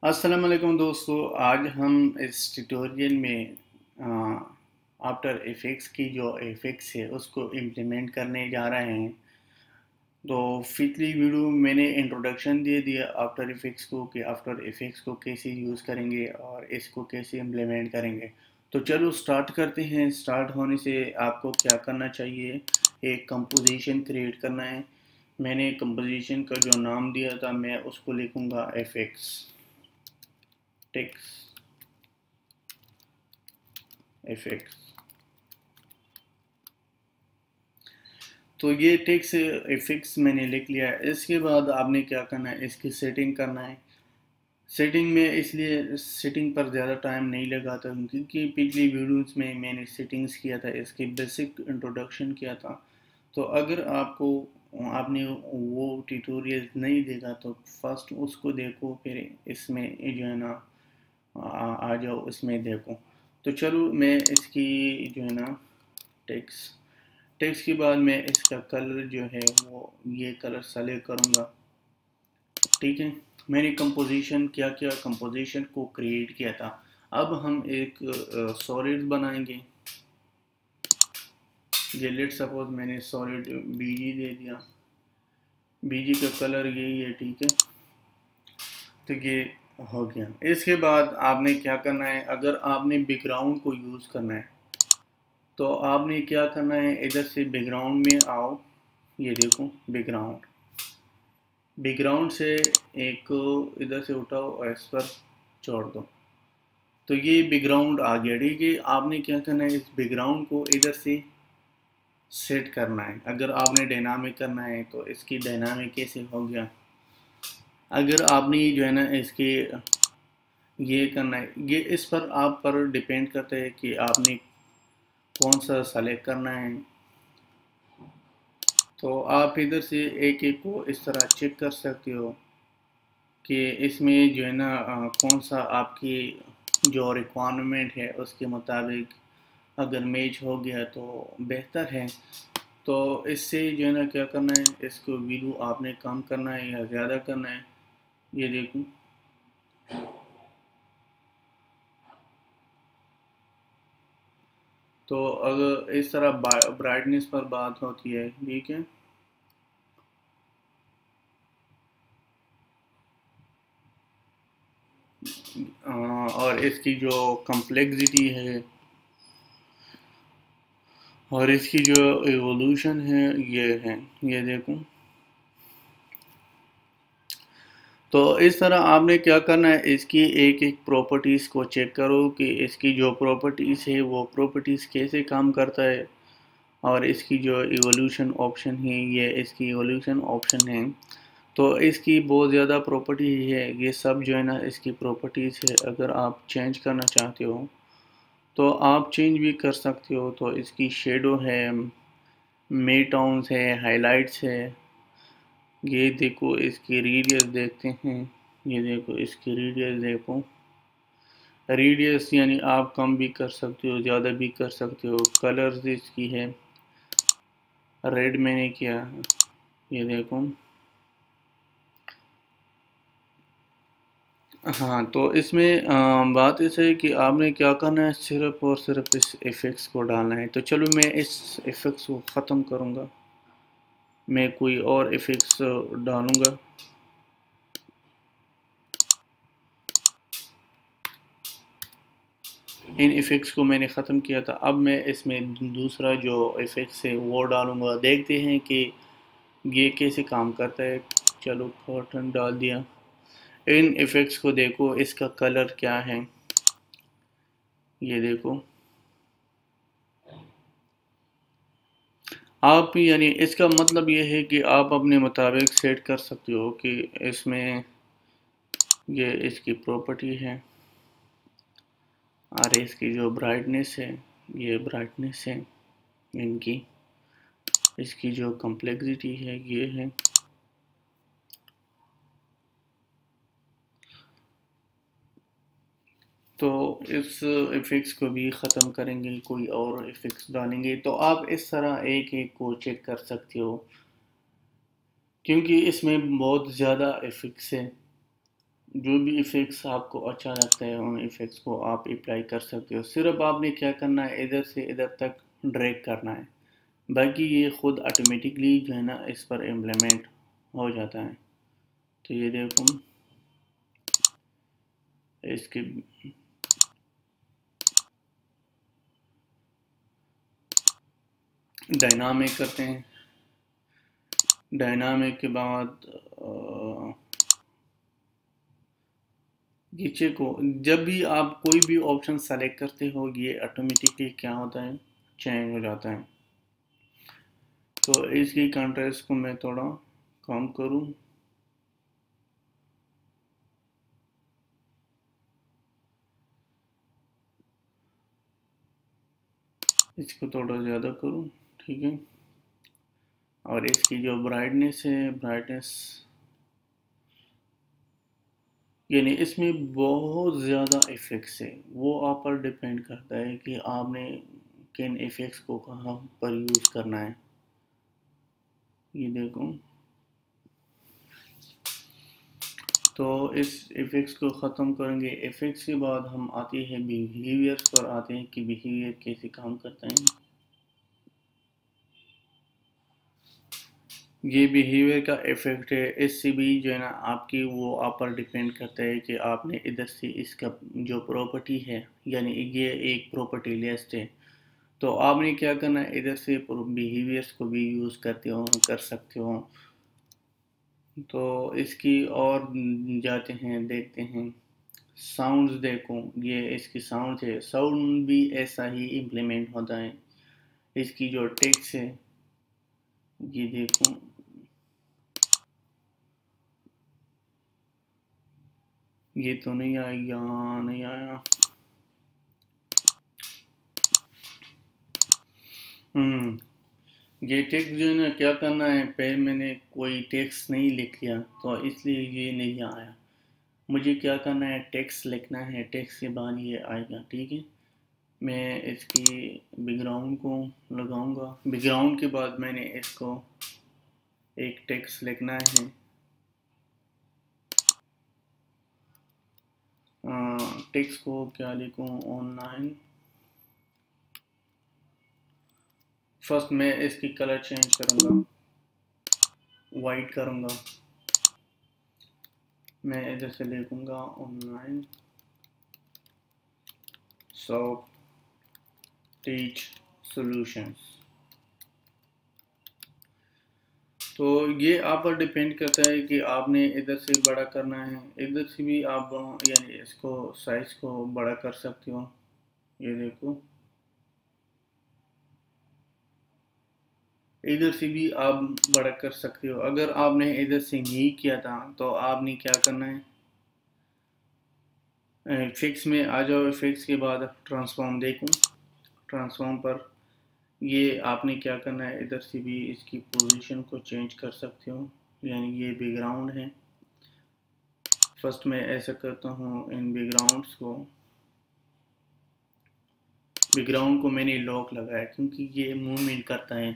अस्सलाम वालेकुम दोस्तों। आज हम इस ट्यूटोरियल में आफ्टर इफ़ेक्ट्स की जो इफ़ेक्ट्स है उसको इम्प्लीमेंट करने जा रहे हैं। तो पिछली वीडियो मैंने इंट्रोडक्शन दे दिया आफ्टर इफ़ेक्ट्स को कि आफ्टर इफ़ेक्ट्स को कैसे यूज़ करेंगे और इसको कैसे इम्प्लीमेंट करेंगे। तो चलो स्टार्ट करते हैं। स्टार्ट होने से आपको क्या करना चाहिए, एक कंपोजिशन क्रिएट करना है। मैंने कंपोजिशन का जो नाम दिया था मैं उसको लिखूँगा इफ़ेक्ट्स टेक्स्ट इफेक्ट्स। तो ये टेक्स्ट इफेक्ट्स मैंने लिख लिया है। इसके बाद आपने क्या करना है, इसकी सेटिंग करना है। सेटिंग में इसलिए सेटिंग पर ज़्यादा टाइम नहीं लगाता क्योंकि पिछली वीडियोस में मैंने सेटिंग्स किया था, इसकी बेसिक इंट्रोडक्शन किया था। तो अगर आपने वो ट्यूटोरियल नहीं देखा तो फर्स्ट उसको देखो, फिर इसमें जो है ना आ जाओ, इसमें देखो। तो चलो मैं इसकी जो है ना टेक्स्ट टेक्स्ट के बाद मैं इसका कलर जो है वो ये कलर सेलेक्ट करूँगा। ठीक है, मैंने कंपोजिशन क्या किया, कंपोजिशन को क्रिएट किया था। अब हम एक सॉलिड बनाएंगे। ये लेट सपोज मैंने सॉलिड बीजी दे दिया। बीजी का कलर यही है, ठीक है। तो ये हो गया। इसके बाद आपने क्या करना है, अगर आपने बैकग्राउंड को यूज़ करना है तो आपने क्या करना है, इधर से बैकग्राउंड में आओ। ये देखो बैकग्राउंड, बैकग्राउंड से एक इधर से उठाओ और इस पर छोड़ दो। तो ये बैकग्राउंड आ गया, ठीक है। आपने क्या करना है, इस बैकग्राउंड को इधर से सेट करना है। अगर आपने डायनामिक करना है तो इसकी डायनामिक कैसे हो गया। अगर आपने जो है ना इसके ये करना है, ये इस पर आप पर डिपेंड करता है कि आपने कौन सा सेलेक्ट करना है। तो आप इधर से एक एक को इस तरह चेक कर सकते हो कि इसमें जो है ना कौन सा आपकी जो रिक्वायरमेंट है उसके मुताबिक अगर मैच हो गया तो बेहतर है। तो इससे जो है ना क्या करना है, इसको वैल्यू आपने कम करना है या ज़्यादा करना है। ये देखूँ, तो अगर इस तरह ब्राइटनेस पर बात होती है, ठीक है। और इसकी जो कम्प्लेक्सिटी है और इसकी जो एवोल्यूशन है ये है, ये देखूँ। तो इस तरह आपने क्या करना है, इसकी एक एक प्रॉपर्टीज़ को चेक करो कि इसकी जो प्रॉपर्टीज़ है वो प्रॉपर्टीज़ कैसे काम करता है। और इसकी जो इवोल्यूशन ऑप्शन है ये इसकी इवोल्यूशन ऑप्शन है। तो इसकी बहुत ज़्यादा प्रॉपर्टी है, ये सब जो है ना इसकी प्रॉपर्टीज़ है। अगर आप चेंज करना चाहते हो तो आप चेंज भी कर सकते हो। तो इसकी शेडो है, मेटाउन्स है, हाइलाइट्स है। ये देखो इसकी रेडियस देखते हैं। ये देखो इसकी रेडियस देखो। रेडियस यानी आप कम भी कर सकते हो, ज़्यादा भी कर सकते हो। कलर्स इसकी है, रेड मैंने किया, ये देखो। हाँ, तो इसमें बात ऐसे है कि आपने क्या करना है, सिर्फ और सिर्फ इस इफ़ेक्ट्स को डालना है। तो चलो मैं इस इफ़ेक्ट्स को ख़त्म करूँगा, मैं कोई और इफ़ेक्ट्स डालूँगा। इन इफ़ेक्ट्स को मैंने ख़त्म किया था। अब मैं इसमें दूसरा जो इफ़ेक्ट्स है वो डालूँगा। देखते हैं कि ये कैसे काम करता है। चलो कॉटन डाल दिया। इन इफ़ेक्ट्स को देखो, इसका कलर क्या है, ये देखो। आप यानी इसका मतलब ये है कि आप अपने मुताबिक सेट कर सकते हो कि इसमें ये इसकी प्रॉपर्टी है और इसकी जो ब्राइटनेस है ये ब्राइटनेस है इनकी। इसकी जो कम्प्लेक्सिटी है ये है। तो इस इफ़ेक्ट्स को भी ख़त्म करेंगे, कोई और इफ़ेक्ट्स डालेंगे। तो आप इस तरह एक एक को चेक कर सकते हो क्योंकि इसमें बहुत ज़्यादा इफ़ेक्ट्स हैं। जो भी इफ़ेक्ट्स आपको अच्छा लगता है उन इफ़ेक्ट्स को आप अप्लाई कर सकते हो। सिर्फ आपने क्या करना है, इधर से इधर तक ड्रैग करना है, बाकी ये खुद ऑटोमेटिकली जो है ना इस पर इम्प्लीमेंट हो जाता है। तो ये देखो इसके डायनामिक करते हैं। डायनामिक के बाद नीचे को जब भी आप कोई भी ऑप्शन सेलेक्ट करते हो ये ऑटोमेटिकली क्या होता है, चेंज हो जाता है। तो इसकी कंट्रास्ट को मैं थोड़ा कम करूं, इसको थोड़ा ज़्यादा करूं, ठीक है। और इसकी जो ब्राइटनेस है, ब्राइटनेस यानी इसमें बहुत ज़्यादा इफ़ेक्ट्स है, वो आप पर डिपेंड करता है कि आपने किन इफ़ेक्ट्स को कहाँ पर यूज़ करना है। ये देखो, तो इस इफ़ेक्ट्स को ख़त्म करेंगे। इफ़ेक्ट्स के बाद हम आते हैं बिहेवियर्स पर, आते हैं कि बिहेवियर कैसे काम करता है। ये बिहेवियर का इफ़ेक्ट है, इससे भी जो है ना आपकी वो आप पर डिपेंड करता है कि आपने इधर से इसका जो प्रॉपर्टी है, यानी ये एक प्रॉपर्टी लिस्ट है, तो आपने क्या करना है, इधर से बिहेवियर्स को भी यूज़ करते हो कर सकते हो। तो इसकी और जाते हैं, देखते हैं साउंड्स। देखो ये इसकी साउंड है, साउंड भी ऐसा ही इम्प्लीमेंट होता है। इसकी जो टेक्स्ट है, ये देखो, ये तो नहीं आया, यहाँ नहीं आया। ये टेक्स्ट जो है ना क्या करना है, पहले मैंने कोई टेक्स्ट नहीं लिख लिया तो इसलिए ये नहीं आया। मुझे क्या करना है, टेक्स्ट लिखना है, टेक्स्ट के बाद ये आएगा, ठीक है। मैं इसकी बैकग्राउंड को लगाऊंगा, बैकग्राउंड के बाद मैंने इसको एक टेक्स्ट लिखना है। टेक्स्ट को क्या लिखूं, ऑनलाइन। फर्स्ट मैं इसकी कलर चेंज करूंगा, वाइट करूंगा। मैं इधर से लिखूंगा ऑनलाइन सॉफ्ट टीच सॉल्यूशंस। तो ये आप पर डिपेंड करता है कि आपने इधर से बड़ा करना है, इधर से भी आप यानी इसको साइज को बड़ा कर सकते हो। ये देखो, इधर से भी आप बड़ा कर सकते हो। अगर आपने इधर से नहीं किया था तो आपने क्या करना है, फिक्स में आ जाओ, फिक्स के बाद ट्रांसफॉर्म देखो, ट्रांसफॉर्म पर ये आपने क्या करना है, इधर से भी इसकी पोजीशन को चेंज कर सकते हो। यानी ये बैकग्राउंड है, फर्स्ट मैं ऐसा करता हूँ, इन बैकग्राउंड को मैंने लॉक लगाया क्योंकि ये मूवमेंट करता है।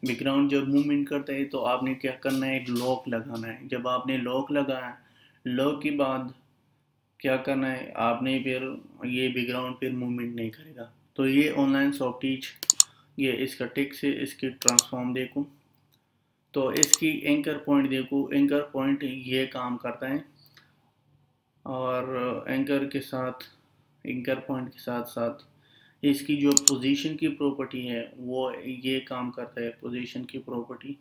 बैकग्राउंड जब मूवमेंट करता है तो आपने क्या करना है, लॉक लगाना है। जब आपने लॉक लगाया, लॉक के बाद क्या करना है आपने, फिर ये बैकग्राउंड फिर मूवमेंट नहीं करेगा। तो ये ऑनलाइन सॉफ्ट टीच, ये इसका टेक्स्ट है, इसकी ट्रांसफॉर्म देखो, तो इसकी एंकर पॉइंट देखो, एंकर पॉइंट ये काम करता है। और एंकर पॉइंट के साथ साथ इसकी जो पोजीशन की प्रॉपर्टी है वो ये काम करता है, पोजीशन की प्रॉपर्टी।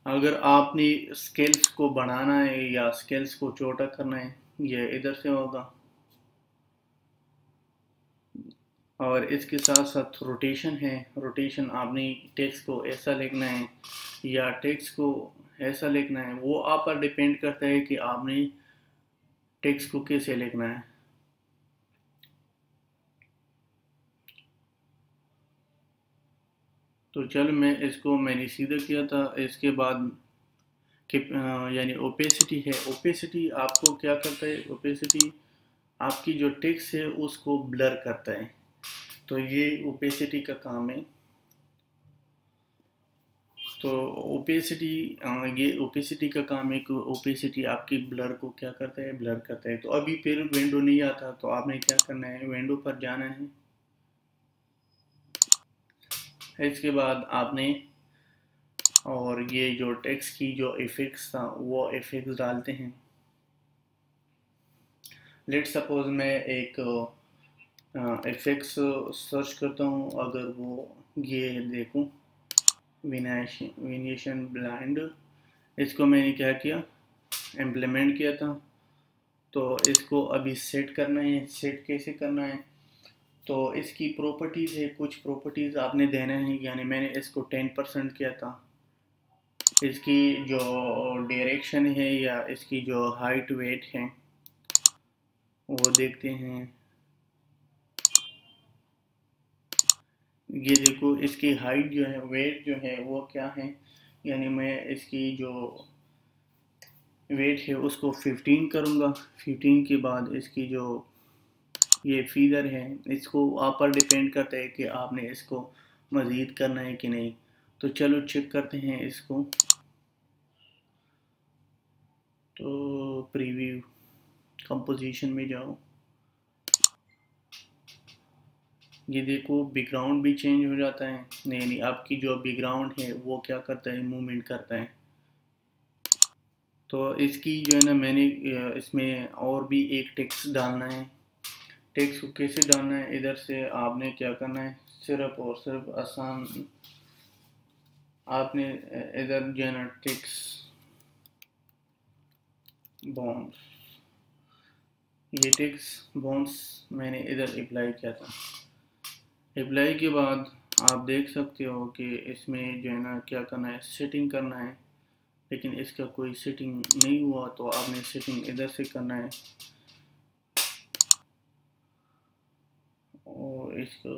अगर आपने स्केल्स को बढ़ाना है या स्केल्स को छोटा करना है, ये इधर से होगा। और इसके साथ साथ रोटेशन है, रोटेशन आपने टेक्स्ट को ऐसा लिखना है या टेक्स्ट को ऐसा लिखना है, वो आप पर डिपेंड करता है कि आपने टेक्स्ट को कैसे लिखना है। तो चल मैंने सीधा किया था। इसके बाद कि यानी ओपेसिटी है, ओपेसिटी आपको क्या करता है, ओपेसिटी आपकी जो टेक्स्ट है उसको ब्लर करता है। तो ये ओपेसिटी का काम है। तो ओपेसिटी, ये ओपेसिटी का काम है कि ओपेसिटी आपकी ब्लर को क्या करता है, ब्लर करता है। तो अभी फिर विंडो नहीं आता, तो आपने क्या करना है, विंडो पर जाना है। इसके बाद आपने और ये जो टेक्स्ट की जो इफेक्ट्स था वो इफेक्ट्स डालते हैं। लेट सपोज मैं एक इफेक्ट्स सर्च करता हूँ, अगर वो ये देखूँ वेनेशन ब्लाइंड, इसको मैंने क्या किया, इम्प्लीमेंट किया था। तो इसको अभी सेट करना है। सेट कैसे करना है, तो इसकी प्रॉपर्टीज़ है, कुछ प्रॉपर्टीज़ आपने देना है। यानी मैंने इसको 10% किया था। इसकी जो डायरेक्शन है या इसकी जो हाइट वेट है वो देखते हैं। ये देखो इसकी हाइट जो है, वेट जो है वो क्या है, यानी मैं इसकी जो वेट है उसको 15 करूँगा। 15 के बाद इसकी जो ये फीगर है, इसको आप पर डिपेंड करता है कि आपने इसको मज़ीद करना है कि नहीं। तो चलो चेक करते हैं इसको। तो प्रीव्यू कंपोजिशन में जाओ, ये देखो बैकग्राउंड भी चेंज हो जाता है। नहीं, आपकी जो बैकग्राउंड है वो क्या करता है, मूवमेंट करता है। तो इसकी जो है ना, मैंने इसमें और भी एक टेक्स्ट डालना है। टेक्स्ट को कैसे डालना है, इधर से आपने क्या करना है, सिर्फ और सिर्फ आसान, आपने इधर जो है ना टेक्स्ट बॉन्ड्स, ये टेक्स्ट बॉन्ड्स मैंने इधर अप्लाई किया था। अप्लाई के बाद आप देख सकते हो कि इसमें जो है ना क्या करना है, सेटिंग करना है। लेकिन इसका कोई सेटिंग नहीं हुआ, तो आपने सेटिंग इधर से करना है। और इसको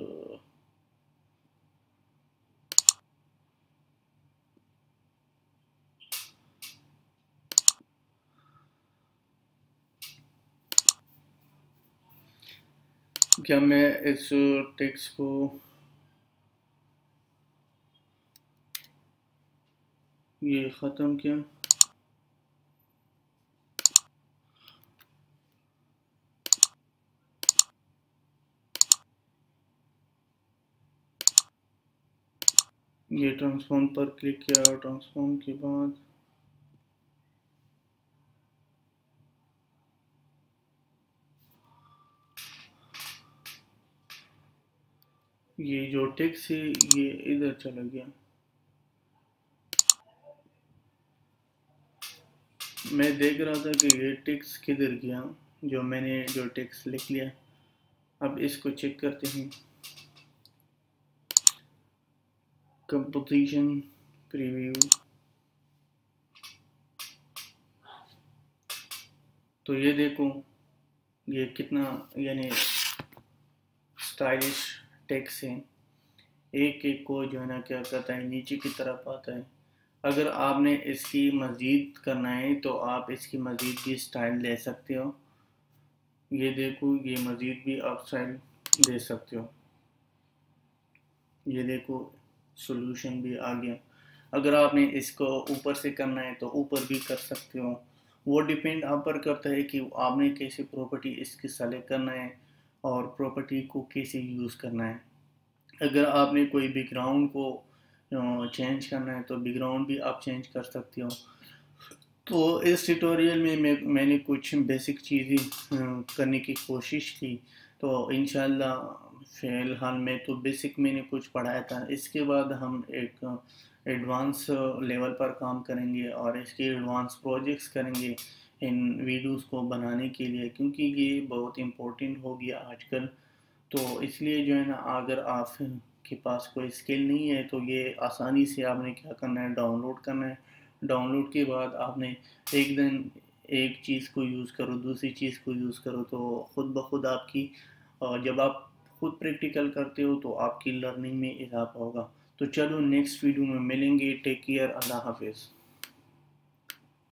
क्या मैं इस टेक्स्ट को ये ख़त्म किया। ये ट्रांसफॉर्म पर क्लिक किया। ट्रांसफॉर्म के बाद ये जो टेक्स्ट है ये इधर चला गया। मैं देख रहा था कि ये टेक्स्ट किधर गया, जो मैंने जो टेक्स्ट लिख लिया। अब इसको चेक करते हैं। कंपोजिशन प्रीव्यू, तो ये देखो ये कितना यानी स्टाइलिश टेक्स्ट है। एक एक को जो है ना क्या करता है, नीचे की तरफ आता है। अगर आपने इसकी मज़ीद करना है तो आप इसकी मज़ीद भी स्टाइल ले सकते हो। ये देखो ये मज़ीद भी आप स्टाइल दे सकते हो। ये देखो सॉल्यूशन भी आ गया। अगर आपने इसको ऊपर से करना है तो ऊपर भी कर सकते हो। वो डिपेंड आप पर करता है कि आपने कैसे प्रॉपर्टी इसकी सेलेक्ट करना है और प्रॉपर्टी को कैसे यूज़ करना है। अगर आपने कोई बैकग्राउंड को चेंज करना है तो बैकग्राउंड भी आप चेंज कर सकते हो। तो इस ट्यूटोरियल में मैंने कुछ बेसिक चीज़ें करने की कोशिश की। तो इंशाल्लाह फ़िलहाल में तो बेसिक मैंने कुछ पढ़ाया था। इसके बाद हम एक एडवांस लेवल पर काम करेंगे और इसके एडवांस प्रोजेक्ट्स करेंगे इन वीडियोस को बनाने के लिए, क्योंकि ये बहुत इम्पोर्टेंट हो गया आजकल। तो इसलिए जो है ना, अगर आप के पास कोई स्किल नहीं है तो ये आसानी से आपने क्या करना है, डाउनलोड करना है। डाउनलोड के बाद आपने एक दिन एक चीज़ को यूज़ करो, दूसरी चीज़ को यूज़ करो, तो ख़ुद ब खुद आपकी जब आप खुद प्रैक्टिकल करते हो तो आपकी लर्निंग में इजाफा होगा। तो चलो नेक्स्ट वीडियो में मिलेंगे। टेक केयर, अल्लाह हाफिज़।